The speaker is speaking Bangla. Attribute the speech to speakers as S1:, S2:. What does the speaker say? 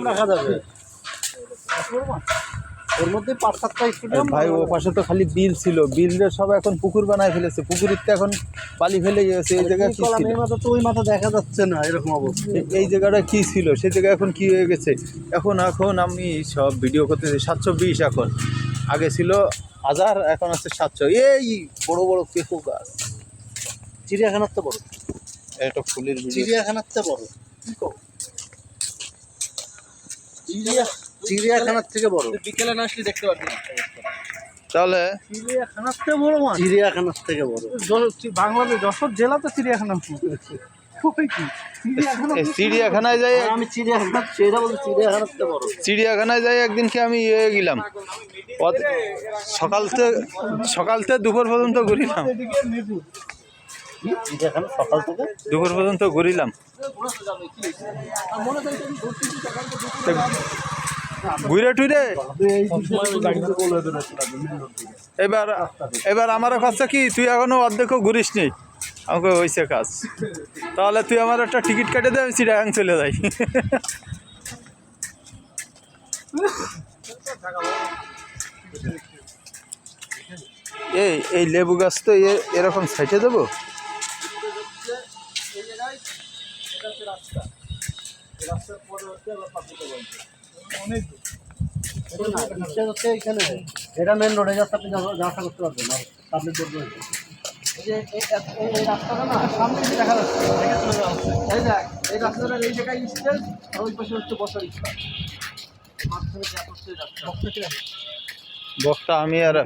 S1: রাখা যাবে ওর মধ্যে 5-7টা স্টেডিয়াম
S2: ভাই ও পাশে তো খালি বিল ছিল, বিলের সব এখন পুকুর বানায় ফেলেছে, পুকুরের তো এখন বালি ফেলে গেছে। এই জায়গায় কি ছিল?
S1: এই মাথা তো ওই মাথা দেখা যাচ্ছে না, এরকম অবস্থা।
S2: এই জায়গাটা কি ছিল, সেই জায়গায় এখন কি হয়ে গেছে? এখন আমি সব ভিডিও করতেছি 720, এখন আগে ছিল 1000, এখন আছে 700। এই বড় বড় পেঁপো গাছ,
S1: চিড়িয়াখানার তো বড়,
S2: এটা ফুলের ভিডিও।
S1: চিড়িয়াখানার তো বড়, চিড়িয়াখানার থেকে বড়।
S3: বিকেলে না আসলে দেখতে পারবি না।
S2: তাহলে
S1: চিড়িয়াখানার থেকে বড় মাছ, চিড়িয়াখানার থেকে বড়।
S3: বাংলাদেশ যশোর জেলা তো চিড়িয়াখানা।
S2: চিড়িয়াখানায় যাই,
S1: আমি চিড়িয়াখানা সেটা বলছি, চিড়িয়াখানার থেকে বড়।
S2: চিড়িয়াখানায় যাই একদিনকে আমি গেলাম, সকাল থেকে দুপুর পর্যন্ত ঘুরিলাম,
S1: চিড়িয়াখানা সকাল থেকে
S2: দুপুর পর্যন্ত ঘুরিলাম। ঘুরে টুরে এবার আমারও কাজটা কি, তুই এখনো অর্ধেকও ঘুরিস নি, আমাকে হয়েছে কাজ। তাহলে তুই আমার একটা টিকিট কেটে দে, আমি চিড়িয়াখানা চলে যাই। এই লেবু গাছ তো এরকম সাইটে দেবো।
S1: এটা মেন রোডে যাচ্ছে, আপনি যাওয়া করতে পারবেন না, পাবলিক রোড রয়েছে। এই রাস্তাটা না সামনে দেখা যাচ্ছে, এই দেখ এই রাস্তাটার এই জায়গায় স্টেজ, আর ওই পাশে হচ্ছে বসার স্থান।
S2: বক্তা আমি আর